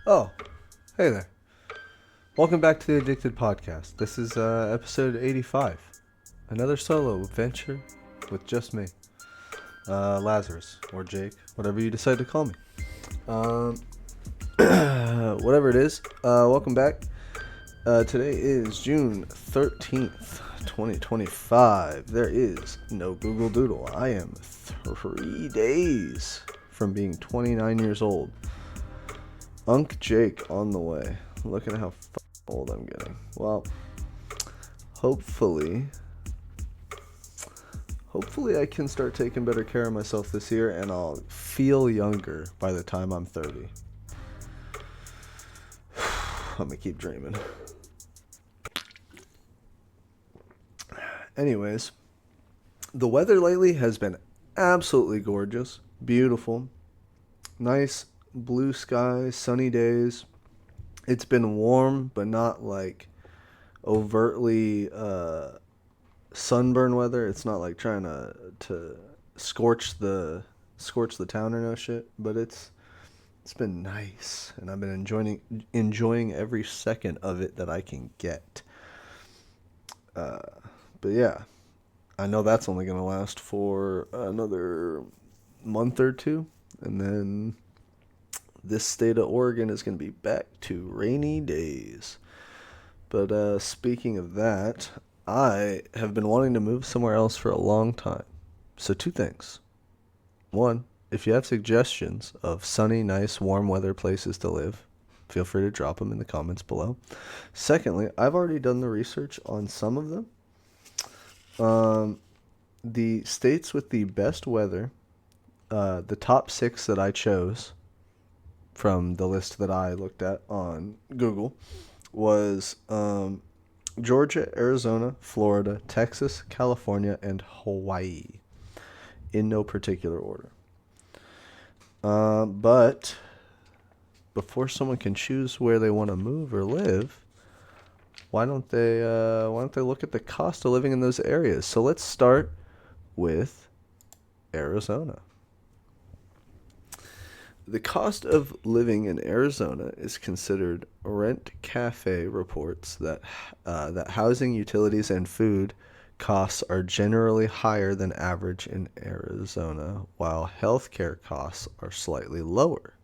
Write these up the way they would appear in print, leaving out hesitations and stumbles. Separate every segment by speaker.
Speaker 1: Oh, hey there. Welcome back to the Addicted Podcast. This is episode 85. Another solo adventure with just me, Lazarus, or Jake, whatever you decide to call me. Um, whatever it is, welcome back. Today is June 13th, 2025. There is no Google Doodle. I am 3 days from being 29 years old. Unc Jake on the way. Look at how old I'm getting. Well, hopefully I can start taking better care of myself this year and I'll feel younger by the time I'm 30. I'm gonna keep dreaming. Anyways, the weather lately has been absolutely gorgeous, beautiful, nice blue skies, sunny days. It's been warm, but not like overtly sunburn weather. It's not like trying to scorch the town or no shit, but it's been nice, and I've been enjoying every second of it that I can get. Uh, but yeah, I know that's only gonna last for another month or two, and then this state of Oregon is gonna be back to rainy days. But speaking of that, I have been wanting to move somewhere else for a long time. So, two things. One, if you have suggestions of sunny, nice, warm weather places to live, feel free to drop them in the comments below. Secondly, I've already done the research on some of them. The states with the best weather, the top six that I chose from the list that I looked at on Google was Georgia, Arizona, Florida, Texas, California, and Hawaii, in no particular order. But before someone can choose where they want to move or live, why don't they look at the cost of living in those areas? So let's start with Arizona. The cost of living in Arizona is considered Rent Cafe reports that housing, utilities, and food costs are generally higher than average in Arizona, while healthcare costs are slightly lower.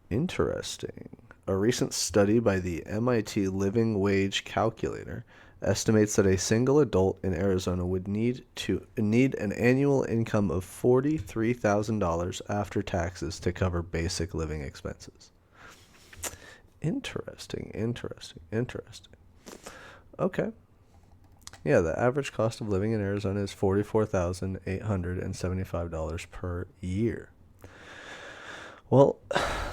Speaker 1: Interesting. A recent study by the MIT Living Wage Calculator estimates that a single adult in Arizona would need an annual income of $43,000 after taxes to cover basic living expenses. Interesting. Okay. Yeah, the average cost of living in Arizona is $44,875 per year. Well,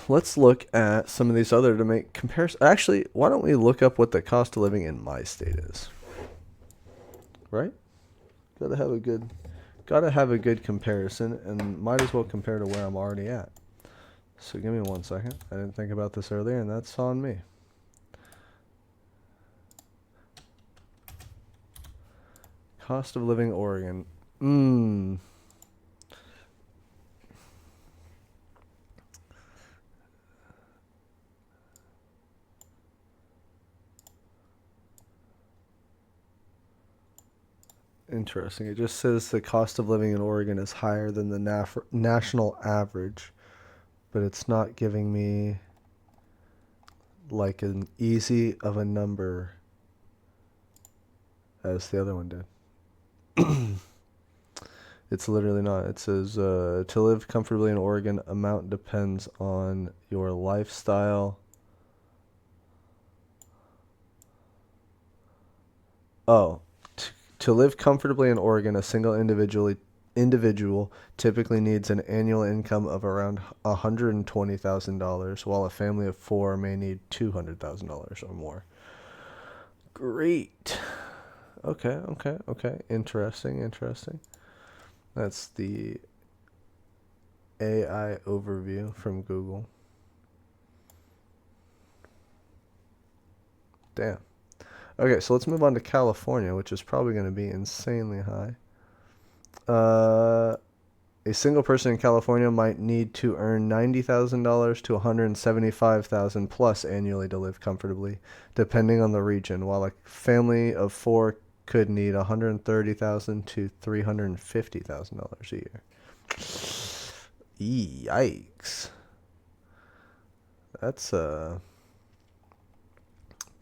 Speaker 1: let's look at some of these other to make comparison. Actually, why don't we look up what the cost of living in my state is? Right? Gotta have a good comparison, and might as well compare to where I'm already at. So give me 1 second. I didn't think about this earlier, and that's on me. Cost of living Oregon. Interesting. It just says the cost of living in Oregon is higher than the national average, but it's not giving me like an easy of a number as the other one did. It's literally not. It says to live comfortably in Oregon, amount depends on your lifestyle. Oh, to live comfortably in Oregon, a single individual typically needs an annual income of around $120,000, while a family of four may need $200,000 or more. Great. Okay. Interesting. That's the AI overview from Google. Damn. Okay, so let's move on to California, which is probably going to be insanely high. A single person in California might need to earn $90,000 to $175,000 plus annually to live comfortably, depending on the region, while a family of four could need $130,000 to $350,000 a year. Yikes. That's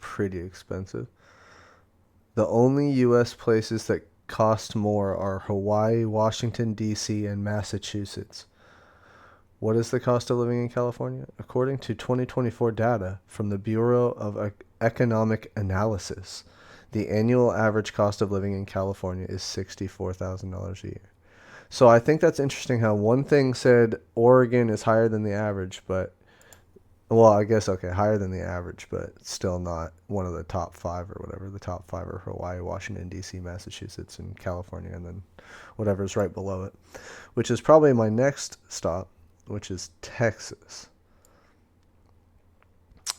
Speaker 1: pretty expensive. The only U.S. places that cost more are Hawaii, Washington, D.C., and Massachusetts. What is the cost of living in California? According to 2024 data from the Bureau of Economic Analysis, the annual average cost of living in California is $64,000 a year. So I think that's interesting how one thing said Oregon is higher than the average, but well, I guess, okay, higher than the average, but still not one of the top five or whatever. The top five are Hawaii, Washington, D.C., Massachusetts, and California, and then whatever's right below it, which is probably my next stop, which is Texas.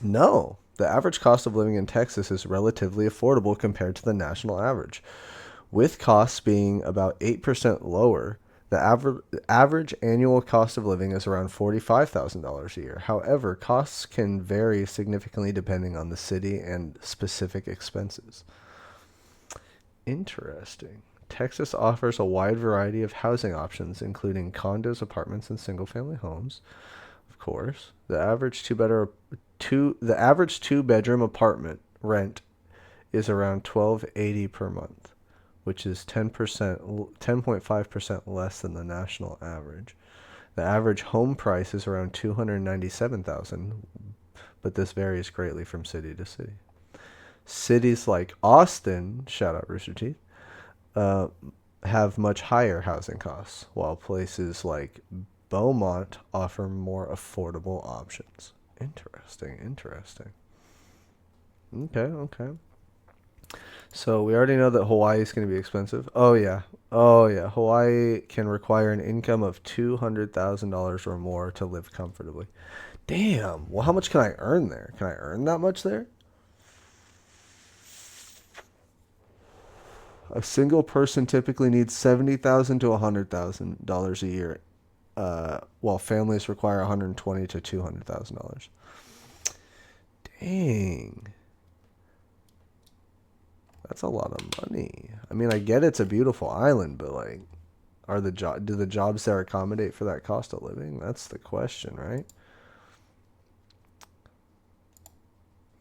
Speaker 1: No, the average cost of living in Texas is relatively affordable compared to the national average, with costs being about 8% lower. The average annual cost of living is around $45,000 a year. However, costs can vary significantly depending on the city and specific expenses. Interesting. Texas offers a wide variety of housing options, including condos, apartments, and single-family homes. Of course, the average two-bedroom apartment rent is around $1,280 per month, which is 10.5% less than the national average. The average home price is around $297,000, but this varies greatly from city to city. Cities like Austin, shout out Rooster Teeth, have much higher housing costs, while places like Beaumont offer more affordable options. Interesting. Okay. So we already know that Hawaii is going to be expensive. Oh yeah. Hawaii can require an income of $200,000 or more to live comfortably. Damn. Well, how much can I earn there? Can I earn that much there? A single person typically needs $70,000 to $100,000 a year, while families require $120,000 to $200,000. Dang. That's a lot of money. I mean, I get it's a beautiful island, but like, do the jobs there accommodate for that cost of living? That's the question, right?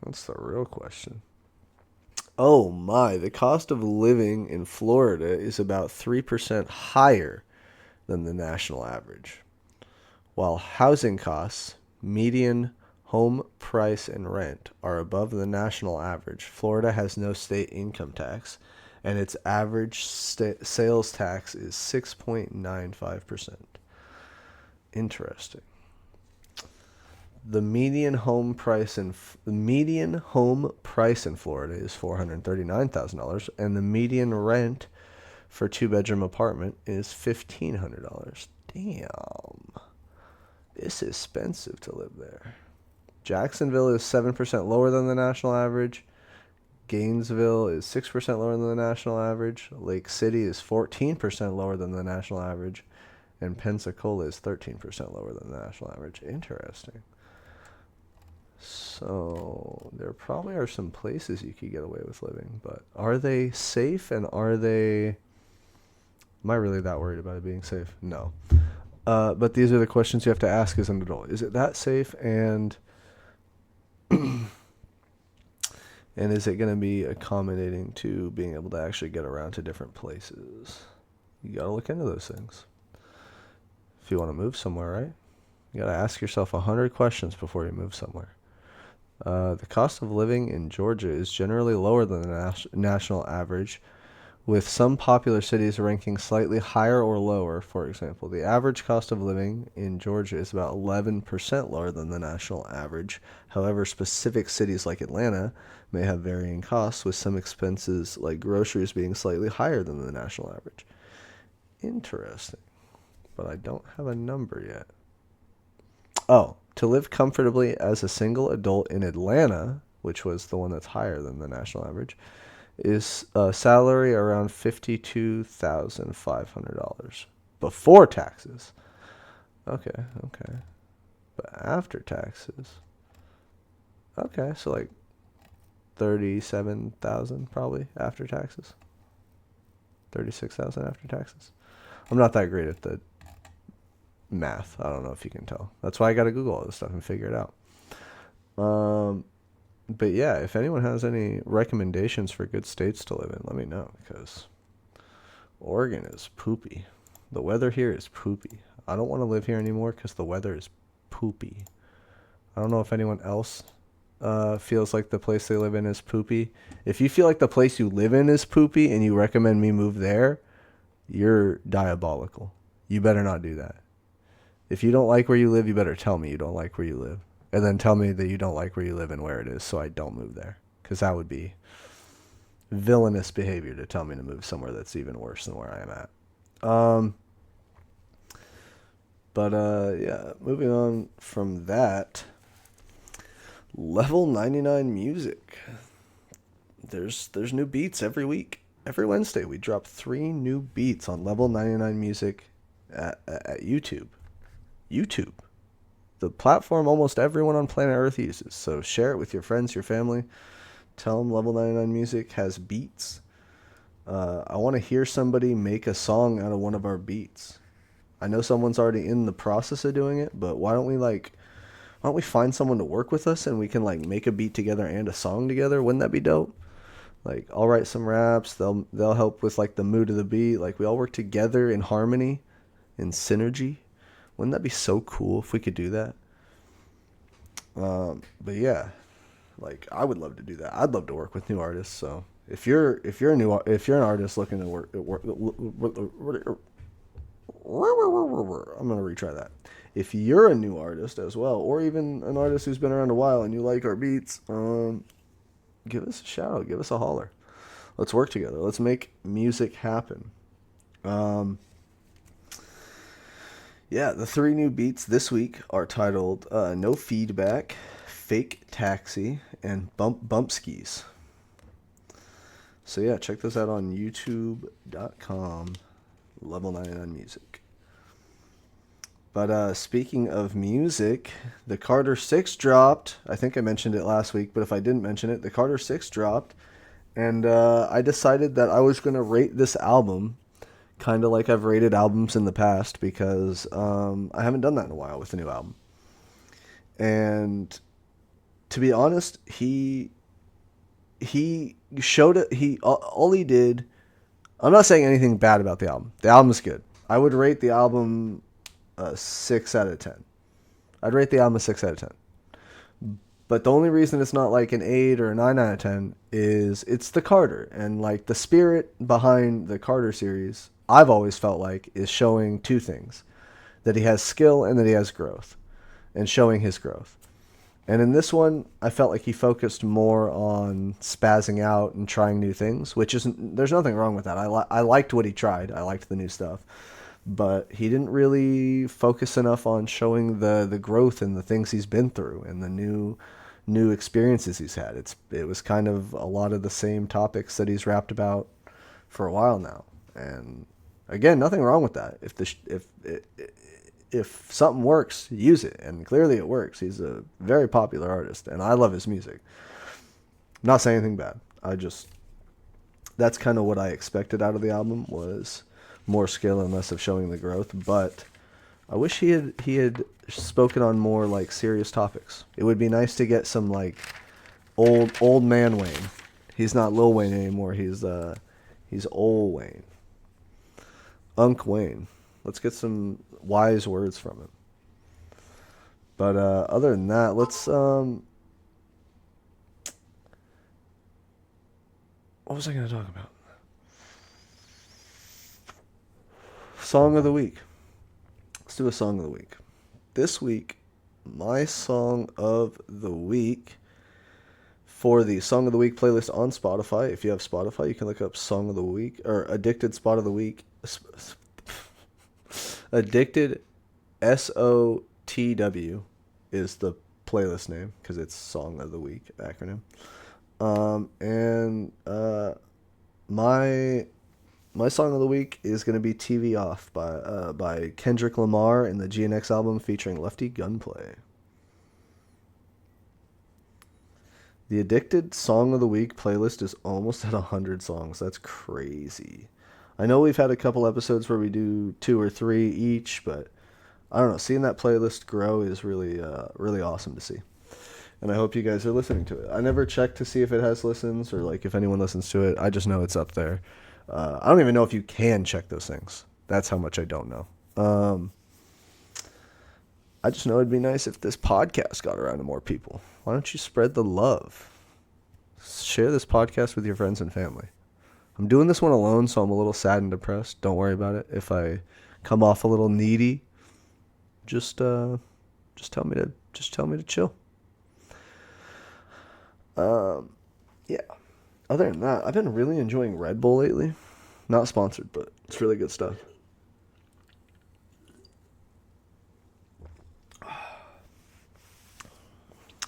Speaker 1: That's the real question. Oh my, the cost of living in Florida is about 3% higher than the national average. While housing costs, median home price and rent are above the national average, Florida has no state income tax, and its average sales tax is 6.95%. Interesting. The median home price in Florida is $439,000, and the median rent for a two-bedroom apartment is $1,500. Damn, this is expensive to live there. Jacksonville is 7% lower than the national average. Gainesville is 6% lower than the national average. Lake City is 14% lower than the national average, and Pensacola is 13% lower than the national average. Interesting. So there probably are some places you could get away with living, but are they safe, and am I really that worried about it being safe? No. But these are the questions you have to ask as an adult. Is it that safe, and and is it going to be accommodating to being able to actually get around to different places? You got to look into those things. If you want to move somewhere, right? You got to ask yourself 100 questions before you move somewhere. The cost of living in Georgia is generally lower than the national average, with some popular cities ranking slightly higher or lower. For example, the average cost of living in Georgia is about 11% lower than the national average. However, specific cities like Atlanta may have varying costs, with some expenses like groceries being slightly higher than the national average. Interesting. But I don't have a number yet. Oh, to live comfortably as a single adult in Atlanta, which was the one that's higher than the national average, is a salary around $52,500. before taxes. Okay, okay. But after taxes. Okay, so like 37,000 probably after taxes. 36,000 after taxes. I'm not that great at the math. I don't know if you can tell. That's why I got to Google all this stuff and figure it out. Um, but yeah, if anyone has any recommendations for good states to live in, let me know because Oregon is poopy. The weather here is poopy. I don't want to live here anymore because the weather is poopy. I don't know if anyone else feels like the place they live in is poopy. If you feel like the place you live in is poopy and you recommend me move there, you're diabolical. You better not do that. If you don't like where you live, you better tell me you don't like where you live. And then tell me that you don't like where you live and where it is so I don't move there. Because that would be villainous behavior to tell me to move somewhere that's even worse than where I am at. Yeah, moving on from that, Level 99 Music. There's new beats every week. Every Wednesday we drop 3 new beats on Level 99 Music at YouTube. YouTube, the platform almost everyone on planet Earth uses. So share it with your friends, your family. Tell them Level 99 Music has beats. I want to hear somebody make a song out of one of our beats. I know someone's already in the process of doing it, but why don't we find someone to work with us and we can like make a beat together and a song together? Wouldn't that be dope? Like I'll write some raps, they'll help with like the mood of the beat. Like we all work together in harmony, in synergy. Wouldn't that be so cool if we could do that? But yeah, like I would love to do that. I'd love to work with new artists. So if you're an artist looking to work, I'm gonna retry that. If you're a new artist as well, or even an artist who's been around a while and you like our beats, give us a shout, give us a holler. Let's work together. Let's make music happen. Yeah, the 3 new beats this week are titled No Feedback, Fake Taxi, and Bump Skis. So yeah, check those out on youtube.com, Level 99 Music. But speaking of music, the Carter 6 dropped. I think I mentioned it last week, but if I didn't mention it, the Carter 6 dropped. And I decided that I was going to rate this album kind of like I've rated albums in the past because I haven't done that in a while with a new album. And to be honest, he showed it. All he did. I'm not saying anything bad about the album. The album is good. I would rate the album a 6 out of 10. I'd rate the album a 6 out of 10. But the only reason it's not like an 8 or a 9 out of 10 is it's the Carter. And like the spirit behind the Carter series, I've always felt like is showing 2 things. That he has skill and that he has growth. And showing his growth. And in this one, I felt like he focused more on spazzing out and trying new things, which isn't, there's nothing wrong with that. I liked what he tried. I liked the new stuff. But he didn't really focus enough on showing the growth and the things he's been through and the new experiences he's had. It was kind of a lot of the same topics that he's rapped about for a while now. And again, nothing wrong with that. If something works, use it. And clearly it works. He's a very popular artist, and I love his music. I'm not saying anything bad. That's kind of what I expected out of the album was more skill and less of showing the growth. But I wish he had spoken on more like serious topics. It would be nice to get some like old man Wayne. He's not Lil Wayne anymore. He's old Wayne. Unc Wayne. Let's get some wise words from him. But other than that, let's what was I going to talk about? Song of the week. Let's do a song of the week. This week, my song of the week for the Song of the Week playlist on Spotify. If you have Spotify, you can look up Song of the Week or Addicted Spot of the Week. Addicted SOTW is the playlist name because it's Song of the Week acronym. My My song of the week is going to be TV Off by Kendrick Lamar and the GNX album featuring Lefty Gunplay. The Addicted Song of the Week playlist is almost at 100 songs. That's crazy. I know we've had a couple episodes where we do 2 or 3 each, but I don't know. Seeing that playlist grow is really awesome to see. And I hope you guys are listening to it. I never checked to see if it has listens or like if anyone listens to it. I just know it's up there. I don't even know if you can check those things. That's how much I don't know. I just know it'd be nice if this podcast got around to more people. Why don't you spread the love? Share this podcast with your friends and family. I'm doing this one alone, so I'm a little sad and depressed. Don't worry about it. If I come off a little needy, just tell me to chill. Yeah. Other than that, I've been really enjoying Red Bull lately. Not sponsored, but it's really good stuff.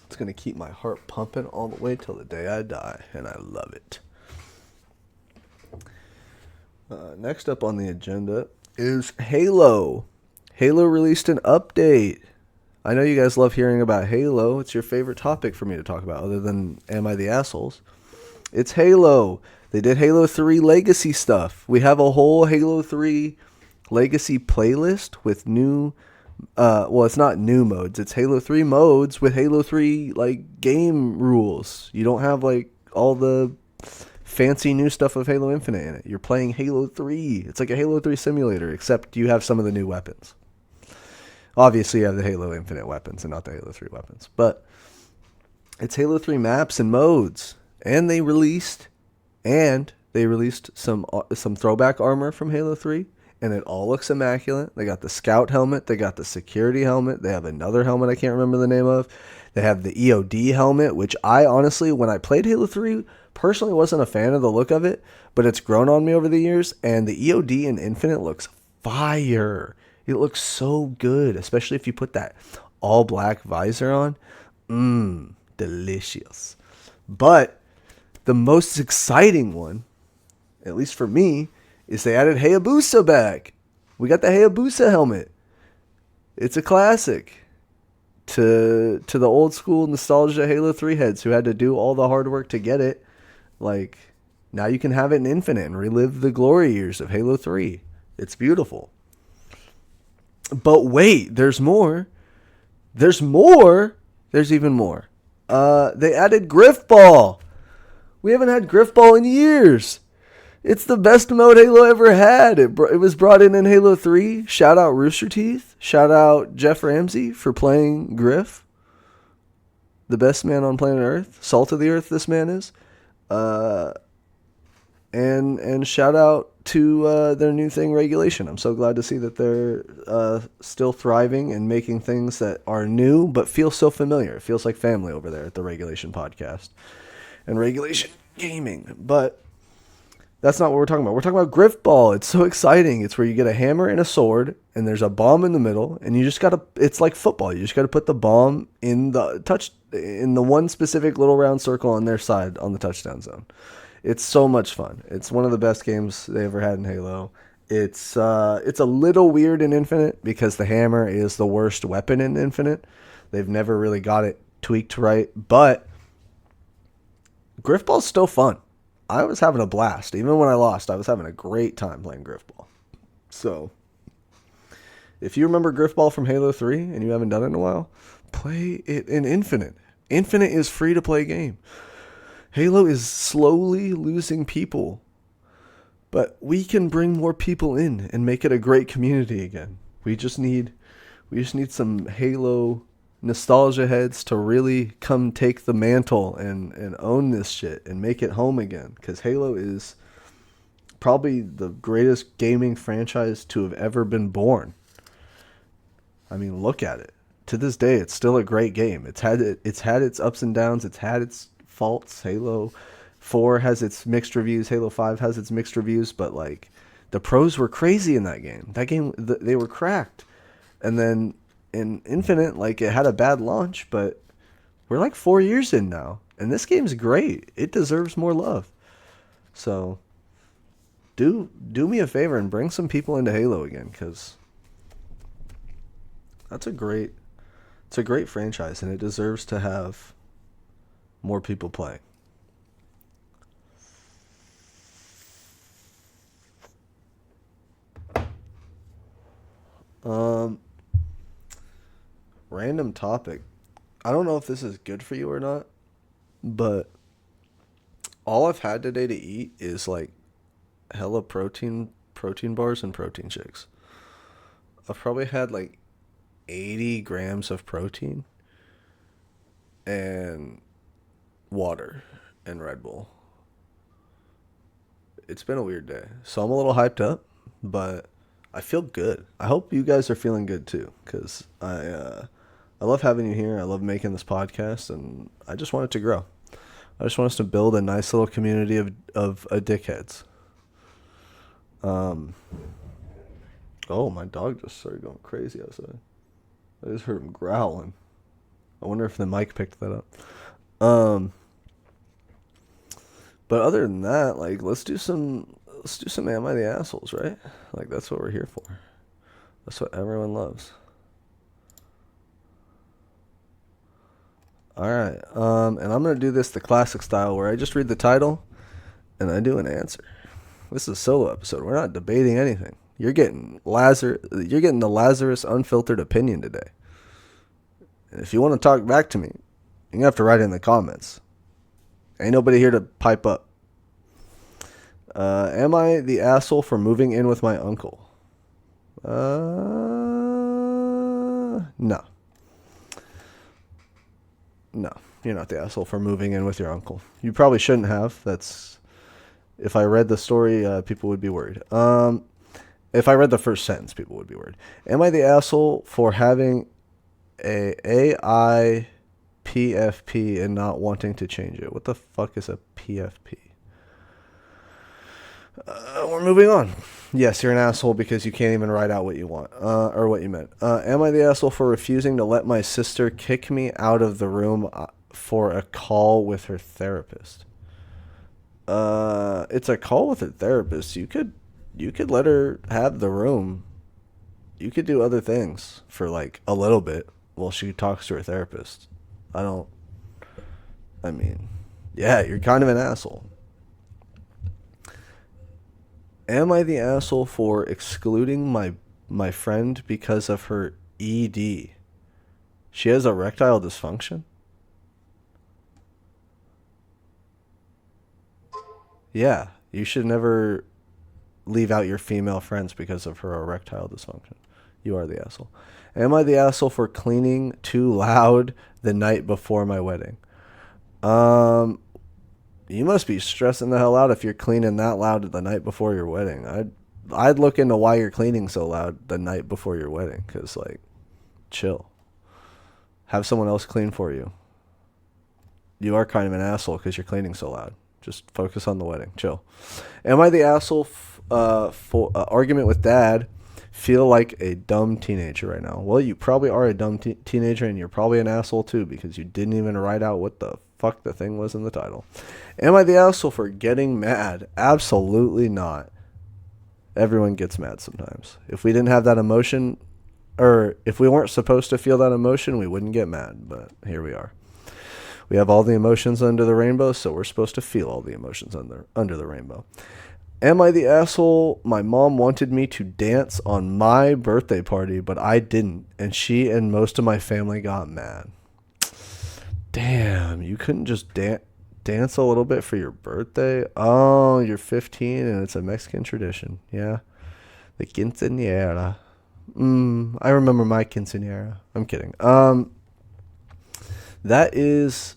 Speaker 1: It's going to keep my heart pumping all the way till the day I die, and I love it. Next up on the agenda is Halo. Halo released an update. I know you guys love hearing about Halo. It's your favorite topic for me to talk about, other than Am I the Assholes? It's Halo. They did Halo 3 Legacy stuff. We have a whole Halo 3 Legacy playlist with new... well, it's not new modes. It's Halo 3 modes with Halo 3, like, game rules. You don't have, like, all the fancy new stuff of Halo Infinite in it. You're playing Halo 3. It's like a Halo 3 simulator, except you have some of the new weapons. Obviously, you have the Halo Infinite weapons and not the Halo 3 weapons. But it's Halo 3 maps and modes. And they released some throwback armor from Halo 3. And it all looks immaculate. They got the scout helmet. They got the security helmet. They have another helmet I can't remember the name of. They have the EOD helmet, which I honestly, when I played Halo 3, personally wasn't a fan of the look of it. But it's grown on me over the years. And the EOD in Infinite looks fire. It looks so good, especially if you put that all black visor on. Delicious. But the most exciting one, at least for me, is they added Hayabusa back. We got the Hayabusa helmet. It's a classic to the old school nostalgia Halo 3 heads who had to do all the hard work to get it. Like, now you can have it in Infinite and relive the glory years of Halo 3. It's beautiful. But wait, there's more. There's more. There's even more. They added Griff Ball. We haven't had Griff Ball in years. It's the best mode Halo ever had. It was brought in Halo 3. Shout out Rooster Teeth. Shout out Jeff Ramsey for playing Griff. The best man on planet Earth. Salt of the Earth this man is. And shout out to their new thing, Regulation. I'm so glad to see that they're still thriving and making things that are new but feel so familiar. It feels like family over there at the Regulation podcast and Regulation Gaming. But that's not what we're talking about. We're talking about Griff Ball. It's so exciting. It's where you get a hammer and a sword, and there's a bomb in the middle, and you just gotta. It's like football. You just gotta put the bomb in the one specific little round circle on their side on the touchdown zone. It's so much fun. It's one of the best games they ever had in Halo. It's a little weird in Infinite because the hammer is the worst weapon in Infinite. They've never really got it tweaked right, but Griff Ball's still fun. I was having a blast. Even when I lost, I was having a great time playing Griff Ball. So, if you remember Griff Ball from Halo 3 and you haven't done it in a while, play it in Infinite. Infinite is free to play game. Halo is slowly losing people, but we can bring more people in and make it a great community again. We just need some Halo nostalgia heads to really come take the mantle and own this shit and make it home again, because Halo is probably the greatest gaming franchise to have ever been born. I mean, look at it. To this day, it's still a great game. It's had its ups and downs. It's had its faults. Halo 4 has its mixed reviews. Halo 5 has its mixed reviews, but like the pros were crazy in that game. They were cracked. And then in Infinite, like, it had a bad launch, but we're like 4 years in now, and this game's great. It deserves more love. So do me a favor and bring some people into Halo again, because it's a great franchise, and it deserves to have more people playing. Random topic. I don't know if this is good for you or not, but all I've had today to eat is like hella protein bars and protein shakes. I've probably had like 80 grams of protein and water and Red Bull. It's been a weird day. So I'm a little hyped up, but I feel good. I hope you guys are feeling good too, because I love having you here. I love making this podcast, and I just want it to grow. I just want us to build a nice little community of dickheads. Oh, my dog just started going crazy outside. I just heard him growling. I wonder if the mic picked that up. But other than that, like, let's do some Am I the Assholes, right? Like, that's what we're here for. That's what everyone loves. Alright, and I'm going to do this the classic style, where I just read the title and I do an answer. This is a solo episode. We're not debating anything. You're getting the Lazarus unfiltered opinion today. And if you want to talk back to me, you're going to have to write it in the comments. Ain't nobody here to pipe up. Am I the asshole for moving in with my uncle? No. No, you're not the asshole for moving in with your uncle. You probably shouldn't have. If I read the story, people would be worried. If I read the first sentence, people would be worried. Am I the asshole for having a AI PFP and not wanting to change it? What the fuck is a PFP? We're moving on. Yes, you're an asshole because you can't even write out what you want, or what you meant. Am I the asshole for refusing to let my sister kick me out of the room for a call with her therapist? It's a call with her therapist. You could let her have the room. You could do other things for like a little bit while she talks to her therapist. Yeah, you're kind of an asshole. Am I the asshole for excluding my friend because of her ED? She has erectile dysfunction? Yeah, you should never leave out your female friends because of her erectile dysfunction. You are the asshole. Am I the asshole for cleaning too loud the night before my wedding? You must be stressing the hell out if you're cleaning that loud the night before your wedding. I'd look into why you're cleaning so loud the night before your wedding, because, like, chill. Have someone else clean for you. You are kind of an asshole because you're cleaning so loud. Just focus on the wedding. Chill. Am I the asshole for argument with dad? Feel like a dumb teenager right now. Well, you probably are a dumb teenager, and you're probably an asshole too, because you didn't even write out what the fuck the thing was in the title. Am I the asshole for getting mad? Absolutely not. Everyone gets mad sometimes. If we didn't have that emotion, or if we weren't supposed to feel that emotion, we wouldn't get mad, but here we are. We have all the emotions under the rainbow, so we're supposed to feel all the emotions under the rainbow. Am I the asshole? My mom wanted me to dance on my birthday party, but I didn't, and she and most of my family got mad. Damn, you couldn't just dance a little bit for your birthday? Oh, you're 15 and it's a Mexican tradition. Yeah. The quinceañera. I remember my quinceañera. I'm kidding. That is...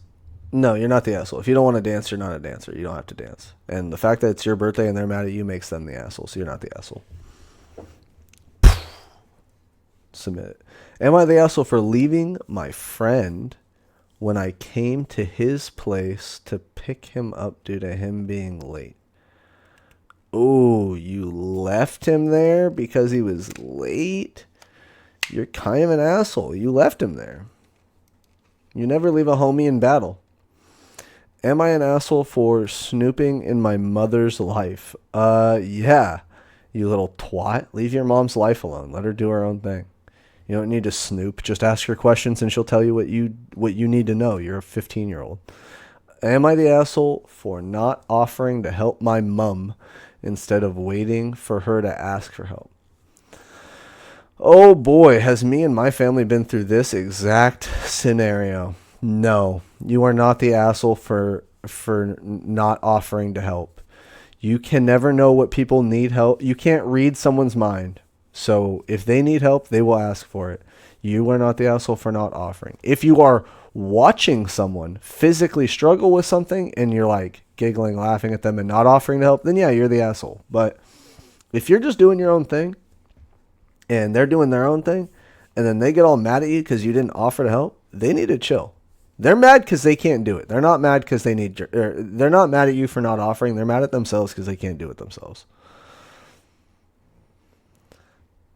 Speaker 1: No, you're not the asshole. If you don't want to dance, you're not a dancer. You don't have to dance. And the fact that it's your birthday and they're mad at you makes them the asshole, so you're not the asshole. Submit it. Am I the asshole for leaving my friend when I came to his place to pick him up due to him being late? Oh, you left him there because he was late? You're kind of an asshole. You left him there. You never leave a homie in battle. Am I an asshole for snooping in my mother's life? Yeah. You little twat. Leave your mom's life alone. Let her do her own thing. You don't need to snoop. Just ask her questions and she'll tell you what you need to know. You're a 15-year-old. Am I the asshole for not offering to help my mum instead of waiting for her to ask for help? Oh boy, has me and my family been through this exact scenario. No, you are not the asshole for not offering to help. You can never know what people need help. You can't read someone's mind. So if they need help, they will ask for it. You are not the asshole for not offering. If you are watching someone physically struggle with something and you're like giggling, laughing at them and not offering to help, then yeah, you're the asshole. But if you're just doing your own thing and they're doing their own thing and then they get all mad at you because you didn't offer to help, they need to chill. They're mad because they can't do it. They're not mad because they're not mad at you for not offering. They're mad at themselves because they can't do it themselves.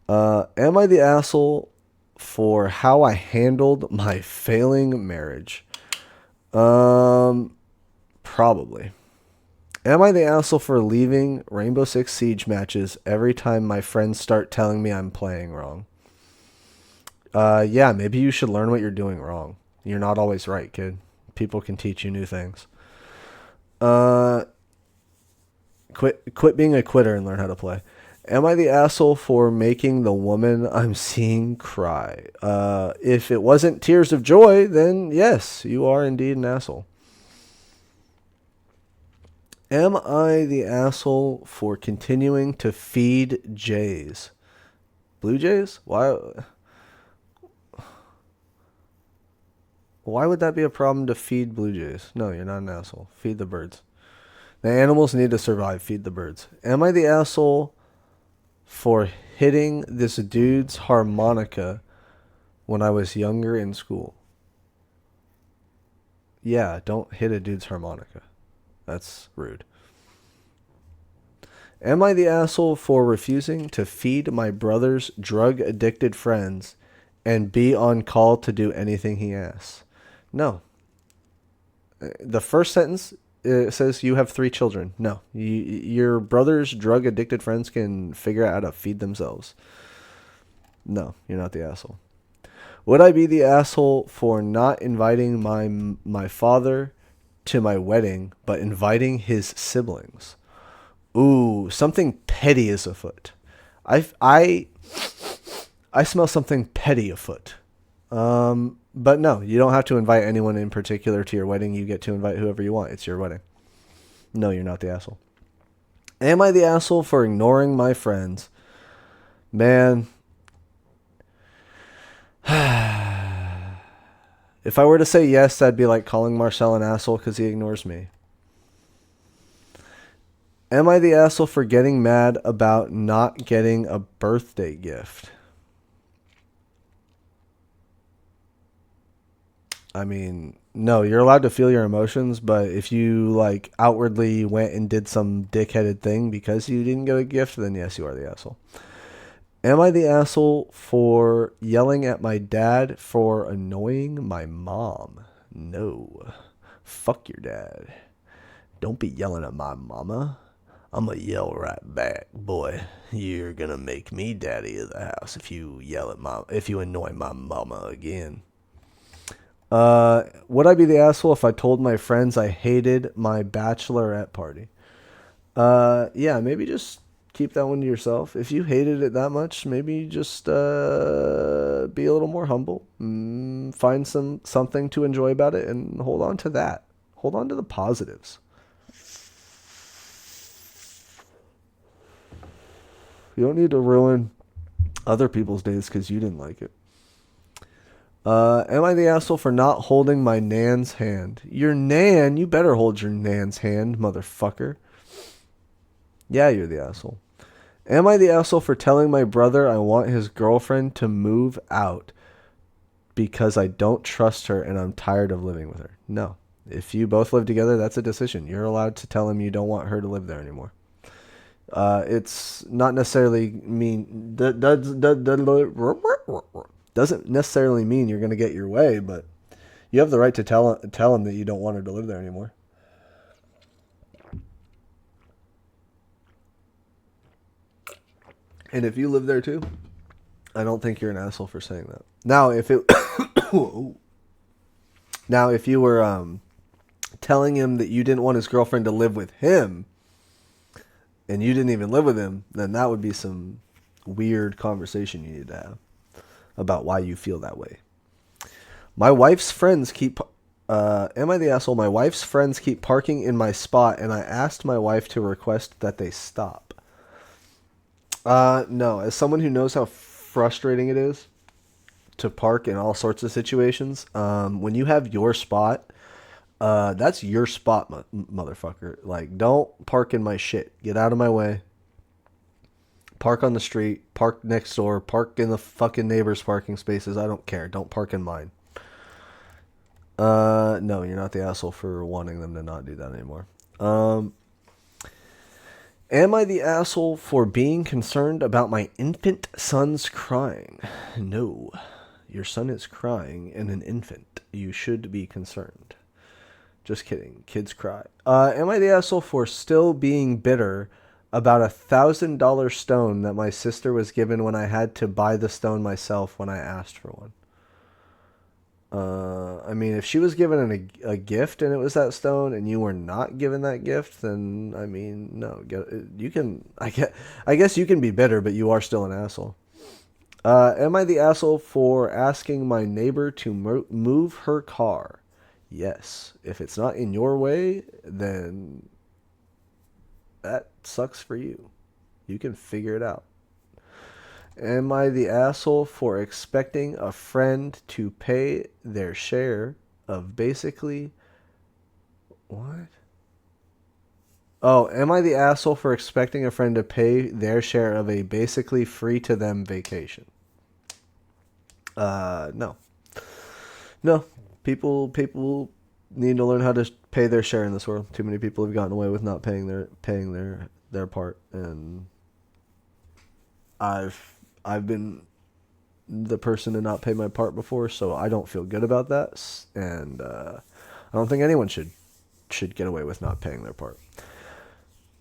Speaker 1: Am I the asshole for how I handled my failing marriage? Probably. Am I the asshole for leaving Rainbow Six Siege matches every time my friends start telling me I'm playing wrong? Yeah, maybe you should learn what you're doing wrong. You're not always right, kid. People can teach you new things. Quit being a quitter and learn how to play. Am I the asshole for making the woman I'm seeing cry? If it wasn't tears of joy, then yes, you are indeed an asshole. Am I the asshole for continuing to feed Jays? Blue Jays? Why would that be a problem to feed Blue Jays? No, you're not an asshole. Feed the birds. The animals need to survive. Feed the birds. Am I the asshole for hitting this dude's harmonica when I was younger in school? Yeah, don't hit a dude's harmonica. That's rude. Am I the asshole for refusing to feed my brother's drug-addicted friends and be on call to do anything he asks? No. The first sentence says you have 3 children. No. Your brother's drug-addicted friends can figure out how to feed themselves. No, you're not the asshole. Would I be the asshole for not inviting my father to my wedding, but inviting his siblings? Ooh, something petty is afoot. I smell something petty afoot. But no, you don't have to invite anyone in particular to your wedding. You get to invite whoever you want. It's your wedding. No, you're not the asshole. Am I the asshole for ignoring my friends? Man. If I were to say yes, that'd be like calling Marcel an asshole because he ignores me. Am I the asshole for getting mad about not getting a birthday gift? I mean, no, you're allowed to feel your emotions, but if you like outwardly went and did some dickheaded thing because you didn't get a gift, then yes, you are the asshole. Am I the asshole for yelling at my dad for annoying my mom? No. Fuck your dad. Don't be yelling at my mama. I'm gonna yell right back, boy. You're gonna make me daddy of the house if you annoy my mama again. Would I be the asshole if I told my friends I hated my bachelorette party? Yeah, maybe just keep that one to yourself. If you hated it that much, maybe just be a little more humble. Find something to enjoy about it and hold on to that. Hold on to the positives. You don't need to ruin other people's days because you didn't like it. Am I the asshole for not holding my nan's hand? Your nan? You better hold your nan's hand, motherfucker. Yeah, you're the asshole. Am I the asshole for telling my brother I want his girlfriend to move out because I don't trust her and I'm tired of living with her? No. If you both live together, that's a decision. You're allowed to tell him you don't want her to live there anymore. It's not necessarily mean doesn't necessarily mean you're going to get your way, but you have the right to tell him that you don't want her to live there anymore. And if you live there too, I don't think you're an asshole for saying that. Now, if it, now if you were telling him that you didn't want his girlfriend to live with him, and you didn't even live with him, then that would be some weird conversation you need to have about why you feel that way. My wife's friends keep. Am I the asshole? My wife's friends keep parking in my spot, and I asked my wife to request that they stop. No. As someone who knows how frustrating it is to park in all sorts of situations, when you have your spot, that's your spot, motherfucker. Like, don't park in my shit. Get out of my way. Park on the street. Park next door. Park in the fucking neighbor's parking spaces. I don't care. Don't park in mine. No, you're not the asshole for wanting them to not do that anymore. Am I the asshole for being concerned about my infant son's crying? No. Your son is crying and an infant. You should be concerned. Just kidding. Kids cry. Am I the asshole for still being bitter about $1,000 stone that my sister was given when I had to buy the stone myself when I asked for one? I mean, if she was given a gift and it was that stone and you were not given that gift, then, I mean, no. You can, I guess you can be bitter, but you are still an asshole. Am I the asshole for asking my neighbor to move her car? Yes. If it's not in your way, then that sucks for you. You can figure it out. Am I the asshole for expecting a friend to pay their share of basically... What? Oh, am I the asshole for expecting a friend to pay their share of a basically free-to-them vacation? No. No. People need to learn how to pay their share in this world. Too many people have gotten away with not paying their part, and I've been the person to not pay my part before, so I don't feel good about that, and I don't think anyone should get away with not paying their part.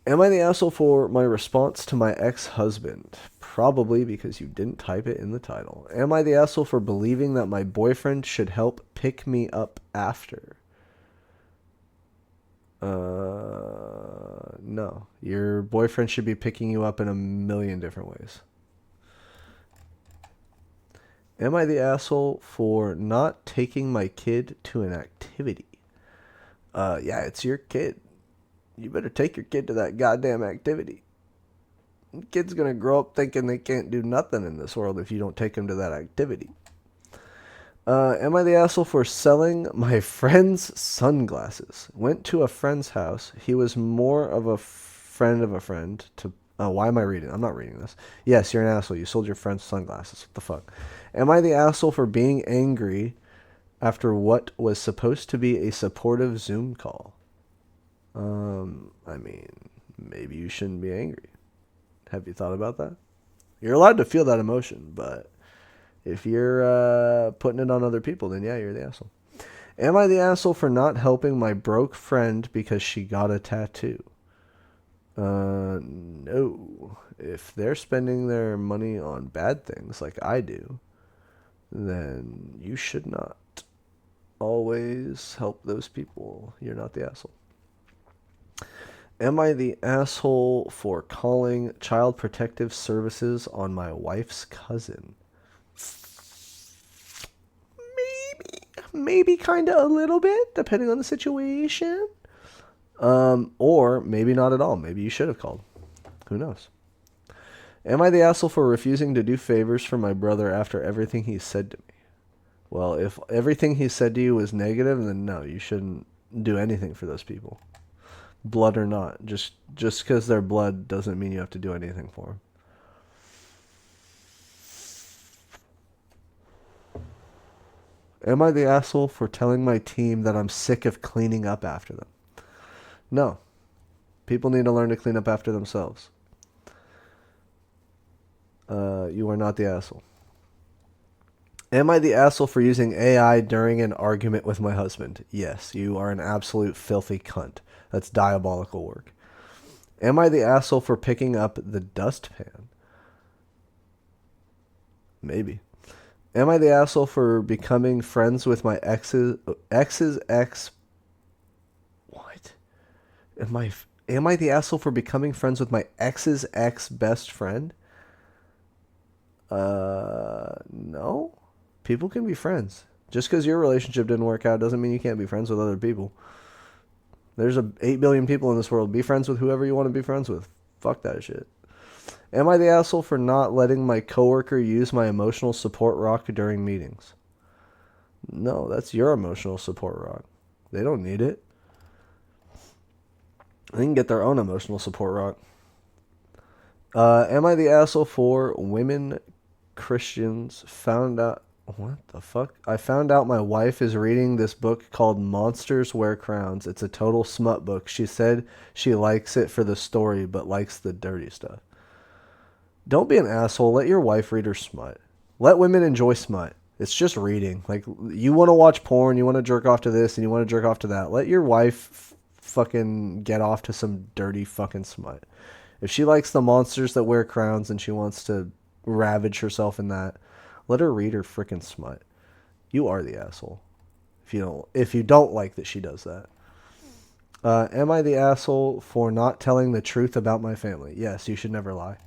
Speaker 1: Am I the asshole for my response to my ex-husband? Probably, because you didn't type it in the title. Am I the asshole for believing that my boyfriend should help pick me up after? No. Your boyfriend should be picking you up in a million different ways. Am I the asshole for not taking my kid to an activity? Yeah, it's your kid. You better take your kid to that goddamn activity. The kid's gonna grow up thinking they can't do nothing in this world if you don't take him to that activity. Am I the asshole for selling my friend's sunglasses? Went to a friend's house. He was more of a friend of a friend to... Oh, why am I reading? I'm not reading this. Yes, you're an asshole. You sold your friend's sunglasses. What the fuck? Am I the asshole for being angry after what was supposed to be a supportive Zoom call? I mean, maybe you shouldn't be angry. Have you thought about that? You're allowed to feel that emotion, but if you're putting it on other people, then yeah, you're the asshole. Am I the asshole for not helping my broke friend because she got a tattoo? No. If they're spending their money on bad things like I do, then you should not always help those people. You're not the asshole. Am I the asshole for calling Child Protective Services on my wife's cousin? Maybe kind of a little bit, depending on the situation. Or maybe not at all. Maybe you should have called. Who knows? Am I the asshole for refusing to do favors for my brother after everything he said to me? Well, if everything he said to you was negative, then no, you shouldn't do anything for those people. Blood or not. Just because they're blood doesn't mean you have to do anything for them. Am I the asshole for telling my team that I'm sick of cleaning up after them? No. People need to learn to clean up after themselves. You are not the asshole. Am I the asshole for using AI during an argument with my husband? Yes, you are an absolute filthy cunt. That's diabolical work. Am I the asshole for picking up the dustpan? Maybe. Am I the asshole for becoming friends with my ex's ex? What? Am I the asshole for becoming friends with my ex's ex best friend? No. People can be friends. Just because your relationship didn't work out doesn't mean you can't be friends with other people. There's 8 billion people in this world. Be friends with whoever you want to be friends with. Fuck that shit. Am I the asshole for not letting my coworker use my emotional support rock during meetings? No, that's your emotional support rock. They don't need it. They can get their own emotional support rock. Am I the asshole for women Christians found out... What the fuck? I found out my wife is reading this book called Monsters Wear Crowns. It's a total smut book. She said she likes it for the story, but likes the dirty stuff. Don't be an asshole. Let your wife read her smut. Let women enjoy smut. It's just reading. Like, you want to watch porn, you want to jerk off to this, and you want to jerk off to that. Let your wife fucking get off to some dirty fucking smut. If she likes the monsters that wear crowns and she wants to ravage herself in that, let her read her freaking smut. You are the asshole. If you don't like that she does that. Am I the asshole for not telling the truth about my family? Yes, you should never lie.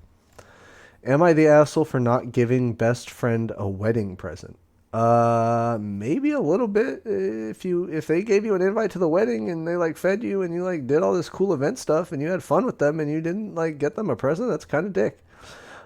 Speaker 1: Am I the asshole for not giving best friend a wedding present? Maybe a little bit. If they gave you an invite to the wedding and they like fed you and you like did all this cool event stuff and you had fun with them and you didn't like get them a present, that's kind of dick.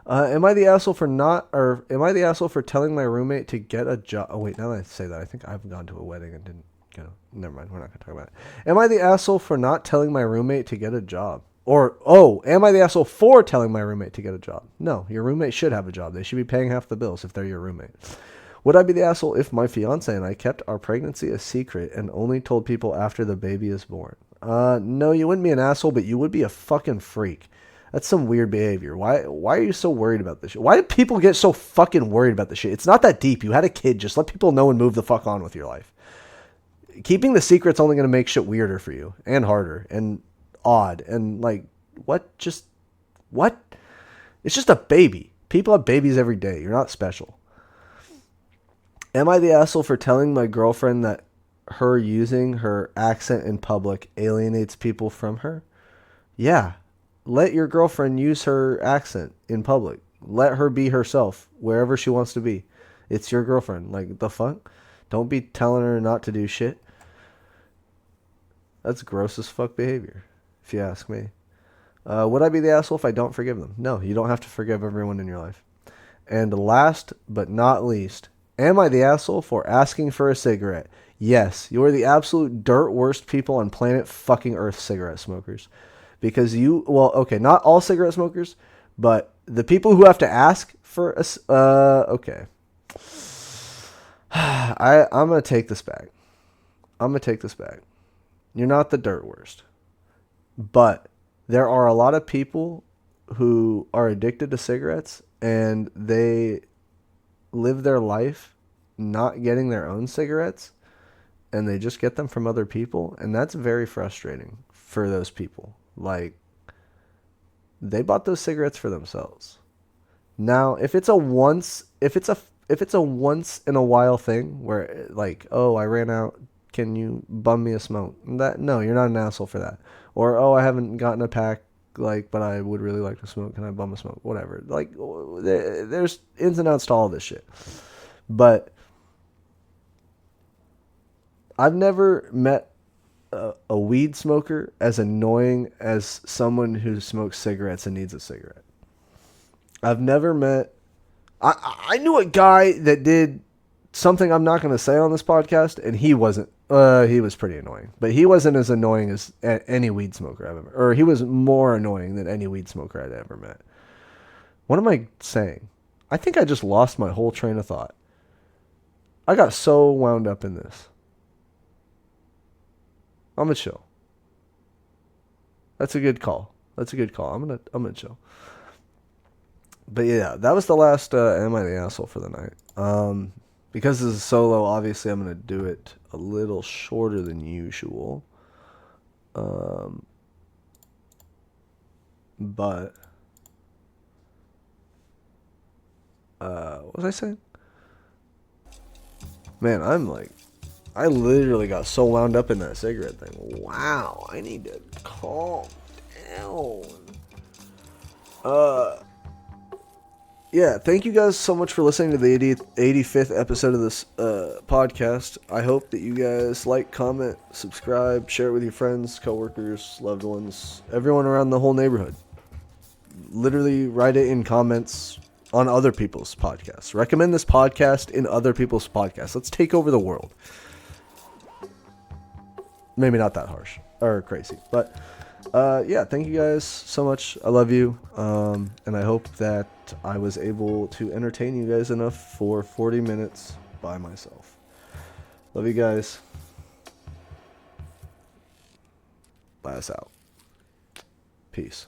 Speaker 1: Am I the asshole for am I the asshole for telling my roommate to get a job? Oh wait, now that I say that, I think I've gone to a wedding and didn't get a. Never mind, we're not gonna talk about it. Am I the asshole for not telling my roommate to get a job? Am I the asshole for telling my roommate to get a job? No, your roommate should have a job. They should be paying half the bills if they're your roommate. Would I be the asshole if my fiance and I kept our pregnancy a secret and only told people after the baby is born? No, you wouldn't be an asshole, but you would be a fucking freak. That's some weird behavior. Why are you so worried about this shit? Why do people get so fucking worried about this shit? It's not that deep. You had a kid. Just let people know and move the fuck on with your life. Keeping the secret's only going to make shit weirder for you and harder and odd and like, what? It's just a baby. People have babies every day. You're not special. Am I the asshole for telling my girlfriend that her using her accent in public alienates people from her? Yeah. Let your girlfriend use her accent in public. Let her be herself wherever she wants to be. It's your girlfriend. Like, the fuck? Don't be telling her not to do shit. That's gross as fuck behavior, if you ask me. Would I be the asshole if I don't forgive them? No, you don't have to forgive everyone in your life. And last but not least, am I the asshole for asking for a cigarette? Yes, you are the absolute dirt worst people on planet fucking Earth, cigarette smokers. Because not all cigarette smokers, but the people who have to ask for okay. I'm going to take this back. You're not the dirt worst. But there are a lot of people who are addicted to cigarettes and they live their life not getting their own cigarettes and they just get them from other people, and that's very frustrating for those people. Like, they bought those cigarettes for themselves. Now, if it's a once in a while thing where like, oh, I ran out, can you bum me a smoke? No, you're not an asshole for that. Or, oh, I haven't gotten a pack, like, but I would really like to smoke. Can I bum a smoke? Whatever. Like, there's ins and outs to all this shit. But I've never met a weed smoker as annoying as someone who smokes cigarettes and needs a cigarette. I've never met... I knew a guy that did something I'm not going to say on this podcast, and he wasn't... he was pretty annoying. But he wasn't as annoying as any weed smoker I've ever... Or he was more annoying than any weed smoker I'd ever met. What am I saying? I think I just lost my whole train of thought. I got so wound up in this. I'm gonna chill. That's a good call. I'm gonna chill. But yeah, that was the last Am I the Asshole for the night. Because this is solo, obviously I'm gonna do it a little shorter than usual. But what was I saying? Man, I literally got so wound up in that cigarette thing. Wow, I need to calm down. Yeah, thank you guys so much for listening to the 85th episode of this podcast. I hope that you guys like, comment, subscribe, share it with your friends, coworkers, loved ones, everyone around the whole neighborhood. Literally write it in comments on other people's podcasts. Recommend this podcast in other people's podcasts. Let's take over the world. Maybe not that harsh or crazy, but yeah, thank you guys so much. I love you, and I hope that I was able to entertain you guys enough for 40 minutes by myself. Love you guys. Blast out. Peace.